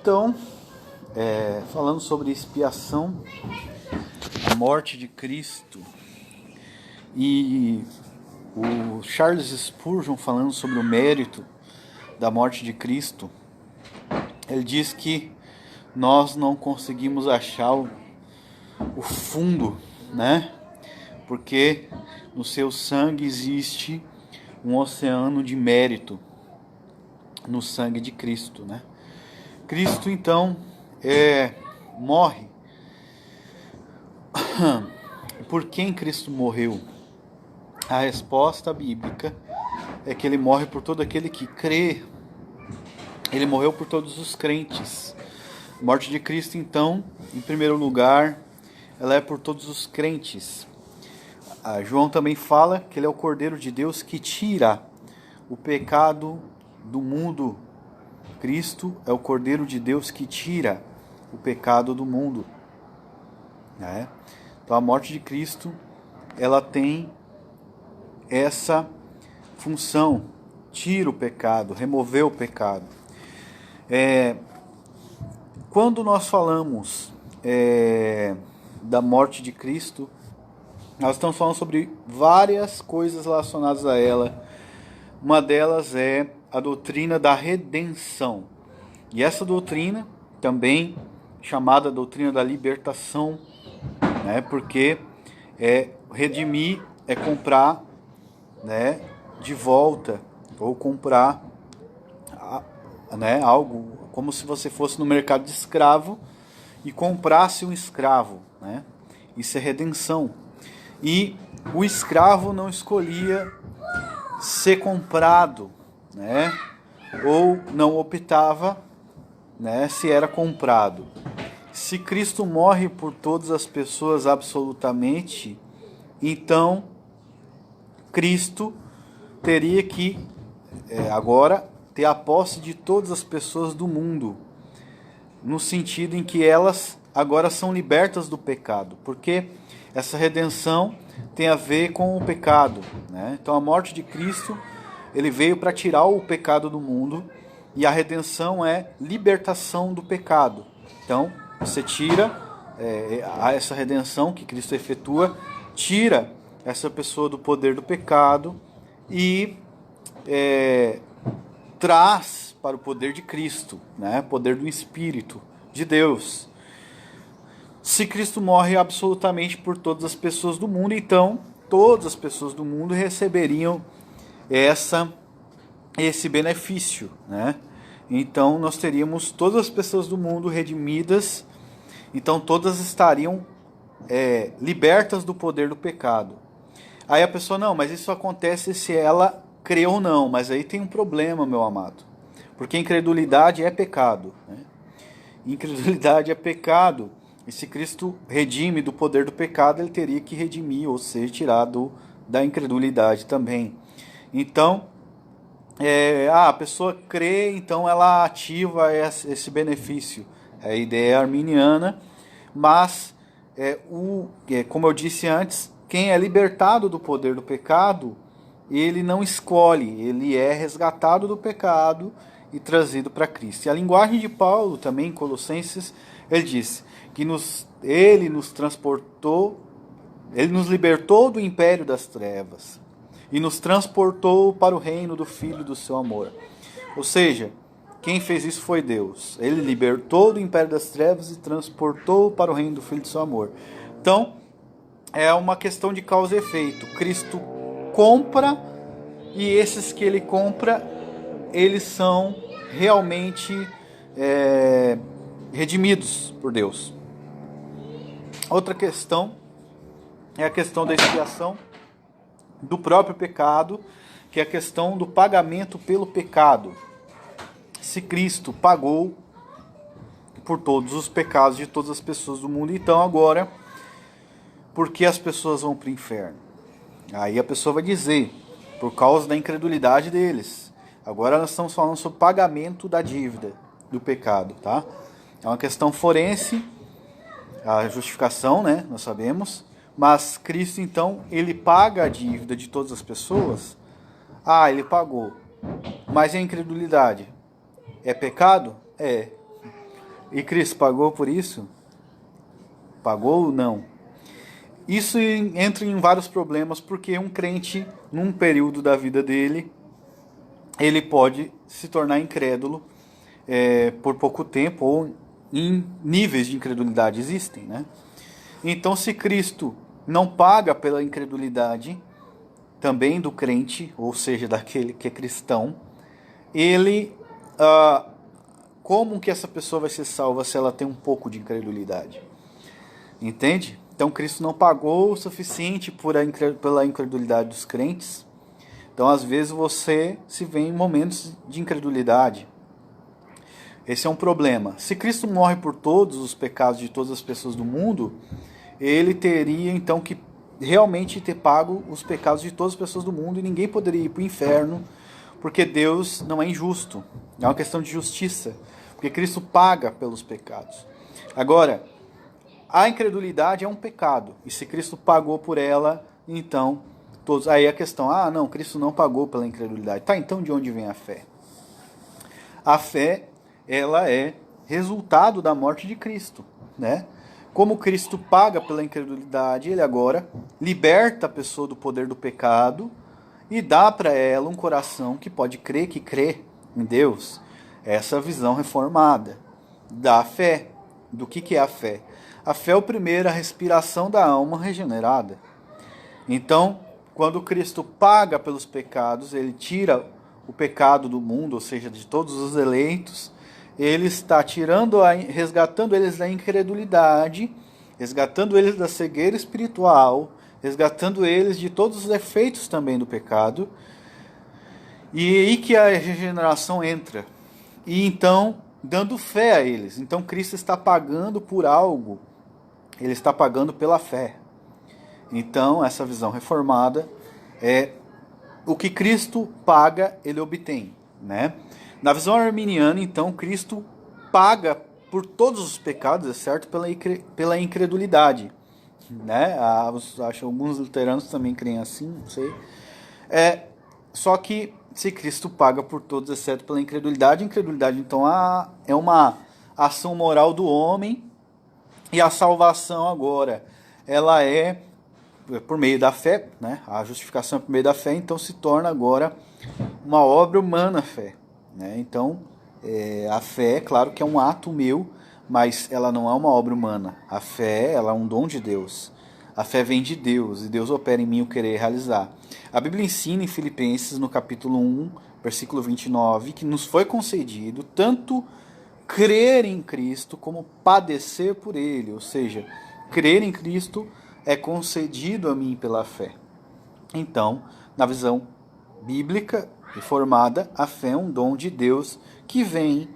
Então, falando sobre expiação, a morte de Cristo, e o Charles Spurgeon falando sobre o mérito da morte de Cristo, ele diz que nós não conseguimos achar o fundo, né? Porque no seu sangue existe um oceano de mérito no sangue de Cristo, né? Cristo então morre. Por quem Cristo morreu? A resposta bíblica é que ele morre por todo aquele que crê. Ele morreu por todos os crentes. A morte de Cristo, então, em primeiro lugar, ela é por todos os crentes. João também fala que ele é o Cordeiro de Deus que tira o pecado do mundo. Cristo é o Cordeiro de Deus que tira o pecado do mundo. Então a morte de Cristo, ela tem essa função: tira o pecado, remover o pecado. Quando nós falamos da morte de Cristo, nós estamos falando sobre várias coisas relacionadas a ela. Uma delas é a doutrina da redenção. E essa doutrina, também chamada doutrina da libertação, né? Porque redimir é comprar, né, de volta, ou comprar, né, algo como se você fosse no mercado de escravo e comprasse um escravo, né? Isso é redenção. E o escravo não escolhia ser comprado, né? Ou não optava, né, se era comprado. Se Cristo morre por todas as pessoas absolutamente, então Cristo teria que agora ter a posse de todas as pessoas do mundo, no sentido em que elas agora são libertas do pecado, porque essa redenção tem a ver com o pecado, né? Então a morte de Cristo, ele veio para tirar o pecado do mundo, e a redenção é libertação do pecado. Então você tira essa redenção que Cristo efetua, tira essa pessoa do poder do pecado e traz para o poder de Cristo, né? Poder do Espírito de Deus. Se Cristo morre absolutamente por todas as pessoas do mundo, então todas as pessoas do mundo receberiam esse benefício, né? Então nós teríamos todas as pessoas do mundo redimidas, então todas estariam libertas do poder do pecado. Aí a pessoa, não, mas isso acontece se ela crê ou não. Mas aí tem um problema, meu amado, porque incredulidade é pecado, né? Incredulidade é pecado. E se Cristo redime do poder do pecado, ele teria que redimir, ou ser tirado da incredulidade também. Então, a pessoa crê, então ela ativa esse benefício. É a ideia arminiana, mas, como eu disse antes, quem é libertado do poder do pecado, ele não escolhe, ele é resgatado do pecado e trazido para Cristo. E a linguagem de Paulo também, em Colossenses, ele diz que ele nos transportou, ele nos libertou do império das trevas e nos transportou para o reino do Filho do seu amor. Ou seja, quem fez isso foi Deus. Ele libertou do império das trevas e transportou para o reino do Filho do seu amor. Então, é uma questão de causa e efeito. Cristo compra, e esses que ele compra, eles são realmente redimidos por Deus. Outra questão é a questão da expiação do próprio pecado, que é a questão do pagamento pelo pecado. Se Cristo pagou por todos os pecados de todas as pessoas do mundo, então agora, por que as pessoas vão para o inferno? Aí a pessoa vai dizer, por causa da incredulidade deles. Agora nós estamos falando sobre o pagamento da dívida do pecado, tá? É uma questão forense, a justificação, né? Nós sabemos. Mas Cristo, então, ele paga a dívida de todas as pessoas? Ele pagou. Mas a incredulidade é pecado? É. E Cristo pagou por isso? Pagou ou não? Isso entra em vários problemas, porque um crente, num período da vida dele, ele pode se tornar incrédulo por pouco tempo, ou em níveis de incredulidade existem, né? Então, se Cristo não paga pela incredulidade também do crente, ou seja, daquele que é cristão, ele, como que essa pessoa vai ser salva se ela tem um pouco de incredulidade? Entende? Então, Cristo não pagou o suficiente pela incredulidade dos crentes. Então, às vezes, você se vê em momentos de incredulidade. Esse é um problema. Se Cristo morre por todos os pecados de todas as pessoas do mundo, ele teria, então, que realmente ter pago os pecados de todas as pessoas do mundo, e ninguém poderia ir para o inferno, porque Deus não é injusto. É uma questão de justiça, porque Cristo paga pelos pecados. Agora, a incredulidade é um pecado, e se Cristo pagou por ela, então, todos. Aí a questão, não, Cristo não pagou pela incredulidade. Tá, então de onde vem a fé? A fé, ela é resultado da morte de Cristo, né? Como Cristo paga pela incredulidade, ele agora liberta a pessoa do poder do pecado e dá para ela um coração que pode crer, que crê em Deus. Essa visão reformada da fé. Do que é a fé? A fé é o primeiro, a respiração da alma regenerada. Então, quando Cristo paga pelos pecados, ele tira o pecado do mundo, ou seja, de todos os eleitos, ele está resgatando eles da incredulidade, resgatando eles da cegueira espiritual, resgatando eles de todos os efeitos também do pecado, e aí que a regeneração entra. E então, dando fé a eles. Então, Cristo está pagando por algo, ele está pagando pela fé. Então, essa visão reformada é o que Cristo paga, ele obtém, né? Na visão arminiana, então, Cristo paga por todos os pecados, é certo? Pela incredulidade, né? Acho que alguns luteranos também creem assim, não sei. Só que se Cristo paga por todos, exceto pela incredulidade, então é uma ação moral do homem, e a salvação agora, ela é por meio da fé, né? A justificação é por meio da fé, então se torna agora uma obra humana a fé, né? Então, a fé, claro que é um ato meu, mas ela não é uma obra humana. A fé, ela é um dom de Deus. A fé vem de Deus, e Deus opera em mim o querer realizar. A Bíblia ensina em Filipenses, no capítulo 1, versículo 29, que nos foi concedido tanto crer em Cristo como padecer por Ele. Ou seja, crer em Cristo é concedido a mim pela fé. Então, na visão bíblica reformada, a fé é um dom de Deus que vem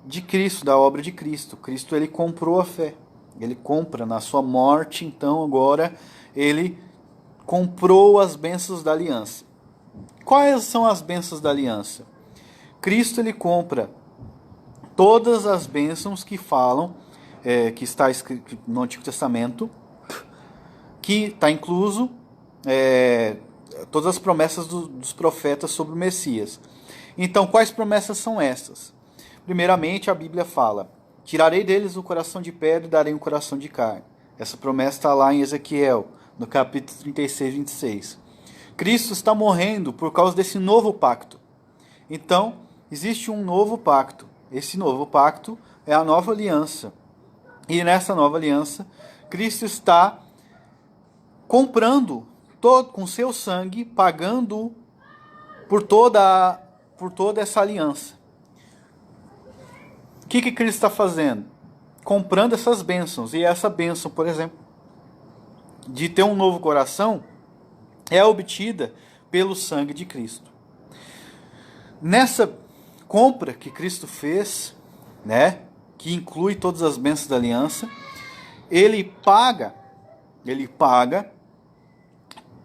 de Cristo, da obra de Cristo. Cristo, ele comprou a fé. Ele compra na sua morte, então agora ele comprou as bênçãos da aliança. Quais são as bênçãos da aliança? Cristo, ele compra todas as bênçãos que falam, que está escrito no Antigo Testamento, que está incluso todas as promessas dos profetas sobre o Messias. Então, quais promessas são essas? Primeiramente, a Bíblia fala: tirarei deles o coração de pedra e darei um coração de carne. Essa promessa está lá em Ezequiel, no capítulo 36, 26. Cristo está morrendo por causa desse novo pacto. Então, existe um novo pacto. Esse novo pacto é a nova aliança. E nessa nova aliança, Cristo está comprando com seu sangue, pagando por toda essa aliança. O que Cristo está fazendo? Comprando essas bênçãos. E essa bênção, por exemplo, de ter um novo coração, é obtida pelo sangue de Cristo. Nessa compra que Cristo fez, né, que inclui todas as bênçãos da aliança, ele paga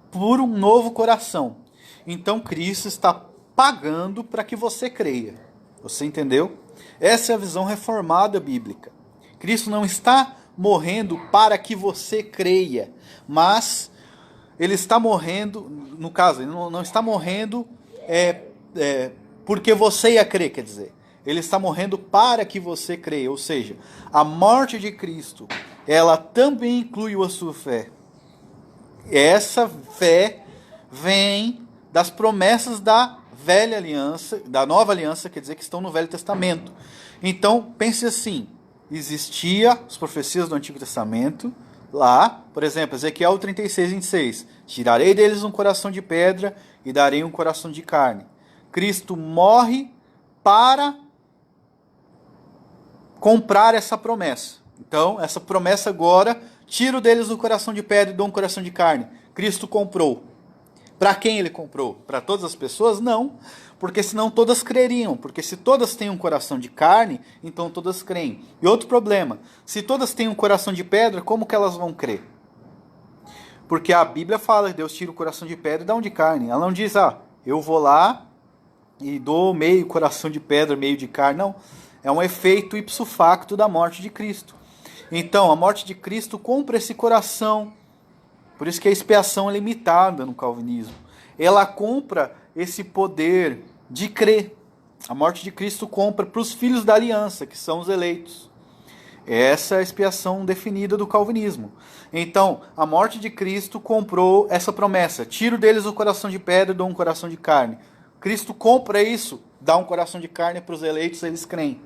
por um novo coração. Então Cristo está pagando para que você creia. Você entendeu? Essa é a visão reformada bíblica. Cristo não está morrendo para que você creia, mas ele está morrendo, no caso, ele não está morrendo porque você ia crer, quer dizer. Ele está morrendo para que você creia. Ou seja, a morte de Cristo, ela também inclui a sua fé. Essa fé vem das promessas da velha aliança, da nova aliança, quer dizer, que estão no Velho Testamento. Então, pense assim, existia as profecias do Antigo Testamento, lá, por exemplo, Ezequiel 36:26, tirarei deles um coração de pedra e darei um coração de carne. Cristo morre para comprar essa promessa. Então, essa promessa agora, tiro deles o coração de pedra e dou um coração de carne. Cristo comprou. Para quem ele comprou? Para todas as pessoas? Não, porque senão todas creriam. Porque se todas têm um coração de carne, então todas creem. E outro problema, se todas têm um coração de pedra, como que elas vão crer? Porque a Bíblia fala que Deus tira o coração de pedra e dá um de carne. Ela não diz, eu vou lá e dou meio coração de pedra, meio de carne. Não, é um efeito ipso facto da morte de Cristo. Então, a morte de Cristo compra esse coração. Por isso que a expiação é limitada no calvinismo. Ela compra esse poder de crer. A morte de Cristo compra para os filhos da aliança, que são os eleitos. Essa é a expiação definida do calvinismo. Então, a morte de Cristo comprou essa promessa. Tiro deles o coração de pedra e dou um coração de carne. Cristo compra isso, dá um coração de carne para os eleitos, eles creem.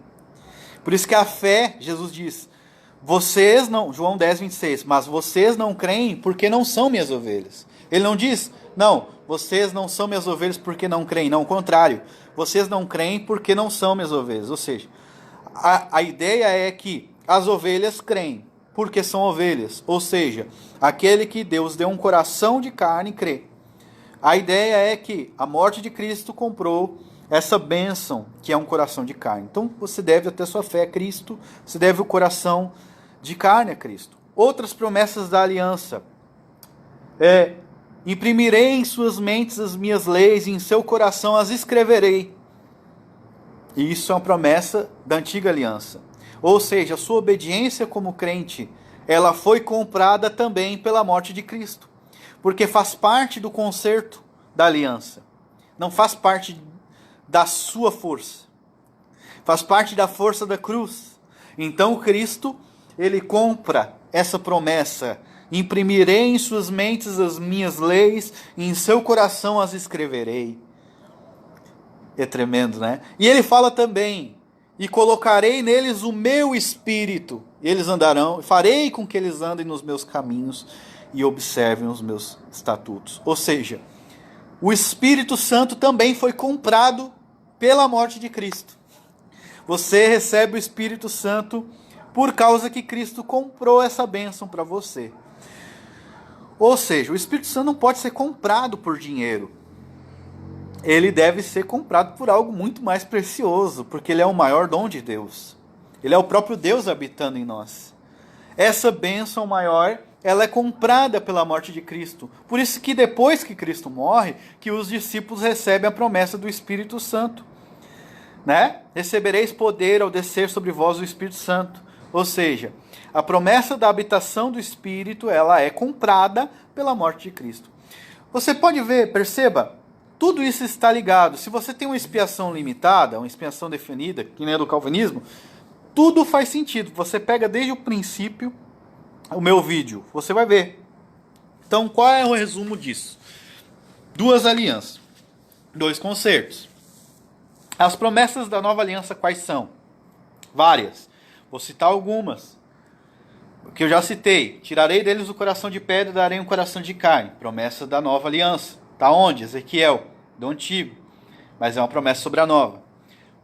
Por isso que a fé, Jesus diz, vocês não, João 10:26, mas vocês não creem porque não são minhas ovelhas. Ele não diz, não, vocês não são minhas ovelhas porque não creem. Não, o contrário, vocês não creem porque não são minhas ovelhas. Ou seja, a ideia é que as ovelhas creem porque são ovelhas. Ou seja, aquele que Deus deu um coração de carne crê. A ideia é que a morte de Cristo comprou essa bênção que é um coração de carne. Então você deve até sua fé a Cristo, você deve o coração de carne a Cristo. Outras promessas da aliança. Imprimirei em suas mentes as minhas leis e em seu coração as escreverei. E isso é uma promessa da antiga aliança. Ou seja, a sua obediência como crente, ela foi comprada também pela morte de Cristo. Porque faz parte do concerto da aliança. Não faz parte da sua força. Faz parte da força da cruz. Então Cristo, ele compra essa promessa. Imprimirei em suas mentes as minhas leis e em seu coração as escreverei. É tremendo, né? E ele fala também, e colocarei neles o meu espírito. E eles andarão, farei com que eles andem nos meus caminhos e observem os meus estatutos. Ou seja, o Espírito Santo também foi comprado pela morte de Cristo. Você recebe o Espírito Santo por causa que Cristo comprou essa bênção para você. Ou seja, o Espírito Santo não pode ser comprado por dinheiro. Ele deve ser comprado por algo muito mais precioso, porque ele é o maior dom de Deus. Ele é o próprio Deus habitando em nós. Essa bênção maior, ela é comprada pela morte de Cristo. Por isso que depois que Cristo morre, que os discípulos recebem a promessa do Espírito Santo. Né? Recebereis poder ao descer sobre vós o Espírito Santo. Ou seja, a promessa da habitação do Espírito, ela é comprada pela morte de Cristo. Você pode ver, perceba, tudo isso está ligado. Se você tem uma expiação limitada, uma expiação definida, que nem é do calvinismo, tudo faz sentido. Você pega desde o princípio o meu vídeo, você vai ver. Então, qual é o resumo disso? Duas alianças, dois concertos. As promessas da nova aliança quais são? Várias. Vou citar algumas. O que eu já citei. Tirarei deles o coração de pedra e darei um coração de carne. Promessa da nova aliança. Está onde? Ezequiel, do antigo. Mas é uma promessa sobre a nova.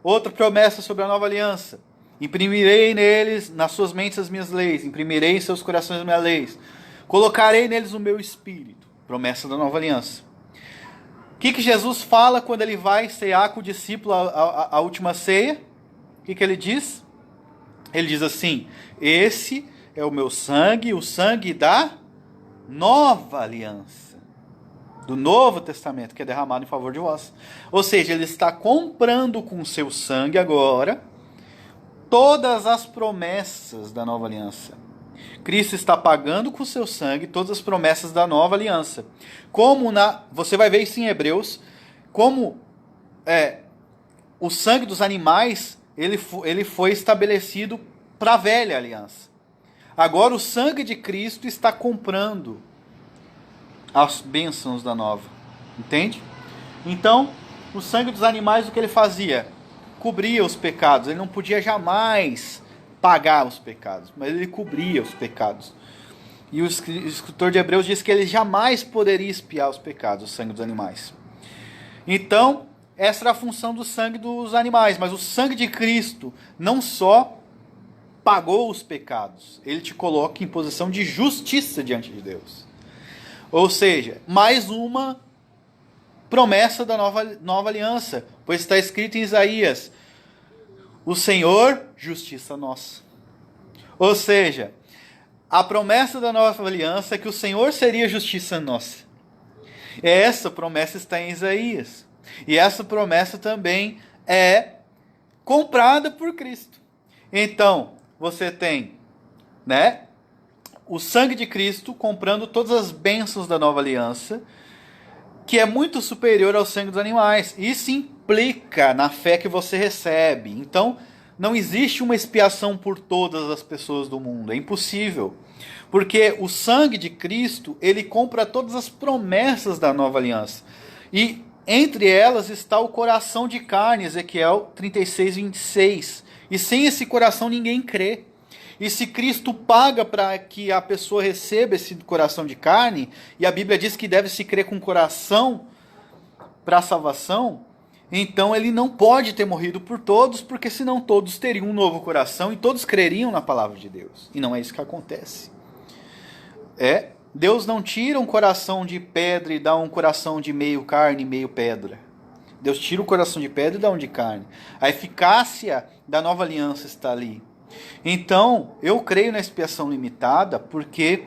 Outra promessa sobre a nova aliança. Imprimirei neles, nas suas mentes, as minhas leis. Imprimirei em seus corações as minhas leis. Colocarei neles o meu espírito. Promessa da nova aliança. O que Jesus fala quando ele vai cear com o discípulo a última ceia? O que ele diz? Ele diz assim, esse é o meu sangue, o sangue da nova aliança. Do Novo Testamento, que é derramado em favor de vós. Ou seja, ele está comprando com seu sangue agora todas as promessas da nova aliança. Cristo está pagando com seu sangue todas as promessas da nova aliança. Você vai ver isso em Hebreus, como o sangue dos animais ele foi estabelecido para a velha aliança. Agora o sangue de Cristo está comprando as bênçãos da nova. Entende? Então, o sangue dos animais, o que ele fazia? Cobria os pecados. Ele não podia jamais pagar os pecados, mas ele cobria os pecados. E o escritor de Hebreus diz que ele jamais poderia expiar os pecados, o sangue dos animais. Então, essa era a função do sangue dos animais. Mas o sangue de Cristo não só pagou os pecados, ele te coloca em posição de justiça diante de Deus. Ou seja, mais uma promessa da nova aliança. Pois está escrito em Isaías: o Senhor, justiça nossa. Ou seja, a promessa da nova aliança é que o Senhor seria justiça nossa. Essa promessa está em Isaías. E essa promessa também é comprada por Cristo. Então, você tem, né, o sangue de Cristo comprando todas as bênçãos da nova aliança, que é muito superior ao sangue dos animais. Isso implica na fé que você recebe. Então, não existe uma expiação por todas as pessoas do mundo. É impossível. Porque o sangue de Cristo, ele compra todas as promessas da nova aliança. E entre elas está o coração de carne, Ezequiel 36, 26. E sem esse coração ninguém crê. E se Cristo paga para que a pessoa receba esse coração de carne, e a Bíblia diz que deve se crer com o coração para a salvação, então ele não pode ter morrido por todos, porque senão todos teriam um novo coração e todos creriam na palavra de Deus. E não é isso que acontece. Deus não tira um coração de pedra e dá um coração de meio carne e meio pedra. Deus tira o coração de pedra e dá um de carne. A eficácia da nova aliança está ali. Então, eu creio na expiação limitada porque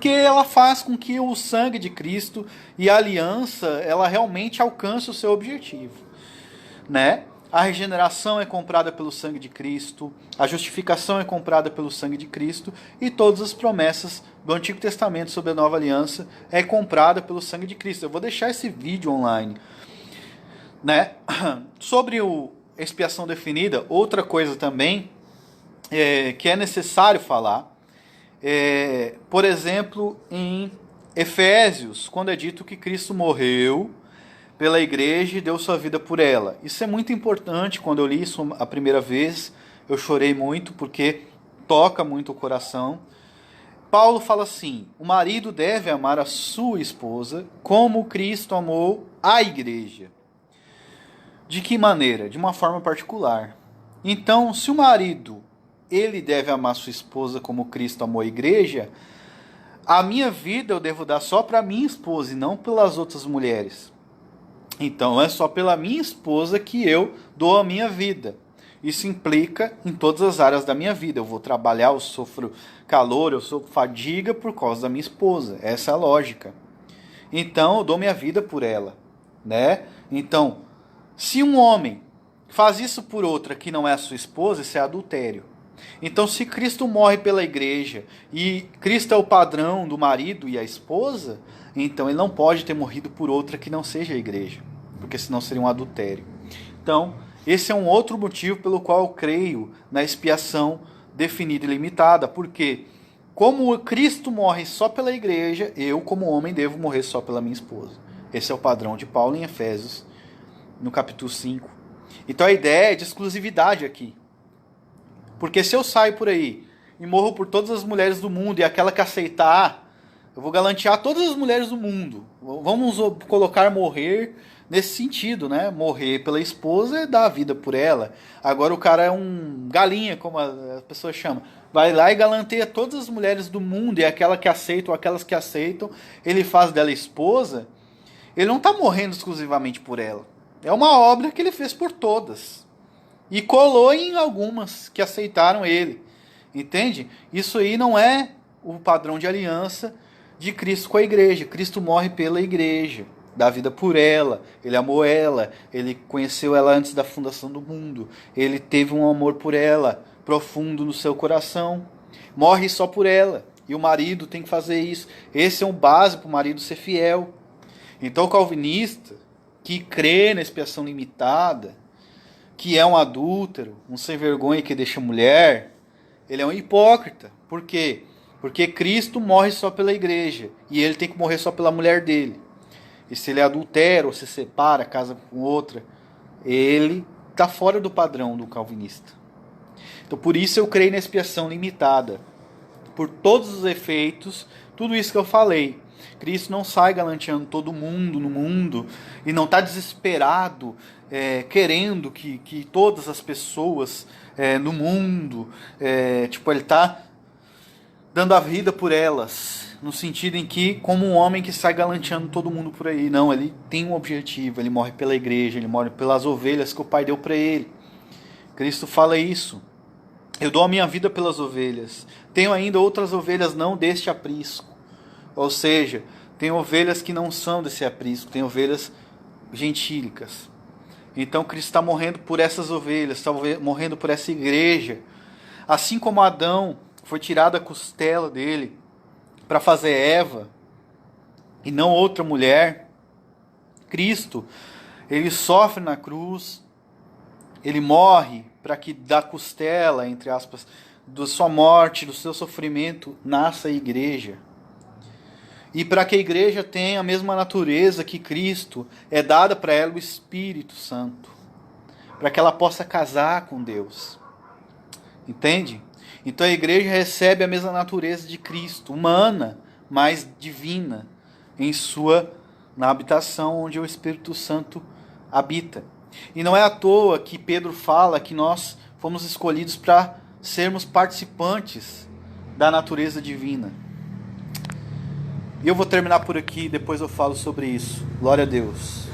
ela faz com que o sangue de Cristo e a aliança, ela realmente alcance o seu objetivo, né? A regeneração é comprada pelo sangue de Cristo, a justificação é comprada pelo sangue de Cristo e todas as promessas do Antigo Testamento sobre a nova aliança é comprada pelo sangue de Cristo. Eu vou deixar esse vídeo online, né? Sobre a expiação definida, outra coisa também que é necessário falar, por exemplo, em Efésios, quando é dito que Cristo morreu pela igreja e deu sua vida por ela. Isso é muito importante. Quando eu li isso a primeira vez, eu chorei muito, porque toca muito o coração. Paulo fala assim: o marido deve amar a sua esposa como Cristo amou a igreja. De que maneira? De uma forma particular. Então, se o marido ele deve amar sua esposa como Cristo amou a igreja, a minha vida eu devo dar só para minha esposa e não pelas outras mulheres. Então é só pela minha esposa que eu dou a minha vida. Isso implica em todas as áreas da minha vida. Eu vou trabalhar, eu sofro calor, eu sofro fadiga por causa da minha esposa. Essa é a lógica. Então eu dou minha vida por ela, né? Então, se um homem faz isso por outra que não é a sua esposa, isso é adultério. Então, se Cristo morre pela igreja e Cristo é o padrão do marido e a esposa, então ele não pode ter morrido por outra que não seja a igreja, porque senão seria um adultério. Então, esse é um outro motivo pelo qual eu creio na expiação definida e limitada, porque como Cristo morre só pela igreja, eu, como homem, devo morrer só pela minha esposa. Esse é o padrão de Paulo em Efésios, no capítulo 5. Então a ideia é de exclusividade aqui. Porque se eu saio por aí e morro por todas as mulheres do mundo e aquela que aceitar, eu vou galantear todas as mulheres do mundo. Vamos colocar morrer nesse sentido, né? Morrer pela esposa e dar a vida por ela. Agora o cara é um galinha, como a pessoa chama. Vai lá e galanteia todas as mulheres do mundo e aquela que aceita ou aquelas que aceitam, ele faz dela esposa. Ele não está morrendo exclusivamente por ela. É uma obra que ele fez por todas. E colou em algumas que aceitaram ele. Entende? Isso aí não é o padrão de aliança de Cristo com a igreja. Cristo morre pela igreja, dá vida por ela, ele amou ela, ele conheceu ela antes da fundação do mundo, ele teve um amor por ela profundo no seu coração, morre só por ela. E o marido tem que fazer isso. Esse é um básico para o marido ser fiel. Então o calvinista que crê na expiação limitada, que é um adúltero, um sem vergonha que deixa mulher, ele é um hipócrita. Por quê? Porque Cristo morre só pela igreja e ele tem que morrer só pela mulher dele. E se ele adultera ou se separa, casa com outra, ele está fora do padrão do calvinista. Então por isso eu creio na expiação limitada. Por todos os efeitos, tudo isso que eu falei. Cristo não sai galanteando todo mundo no mundo e não está desesperado querendo que todas as pessoas no mundo, ele está dando a vida por elas, no sentido em que, como um homem que sai galanteando todo mundo por aí. Não, ele tem um objetivo, ele morre pela igreja, ele morre pelas ovelhas que o Pai deu para ele. Cristo fala isso. Eu dou a minha vida pelas ovelhas. Tenho ainda outras ovelhas não deste aprisco. Ou seja, tem ovelhas que não são desse aprisco, tem ovelhas gentílicas. Então Cristo está morrendo por essas ovelhas, está morrendo por essa igreja. Assim como Adão foi tirado a costela dele para fazer Eva e não outra mulher, Cristo, ele sofre na cruz, ele morre para que da costela, entre aspas, da sua morte, do seu sofrimento, nasça a igreja. E para que a igreja tenha a mesma natureza que Cristo, é dada para ela o Espírito Santo, para que ela possa casar com Deus. Entende? Então a igreja recebe a mesma natureza de Cristo, humana, mas divina, na habitação onde o Espírito Santo habita. E não é à toa que Pedro fala que nós fomos escolhidos para sermos participantes da natureza divina. E eu vou terminar por aqui, depois eu falo sobre isso. Glória a Deus.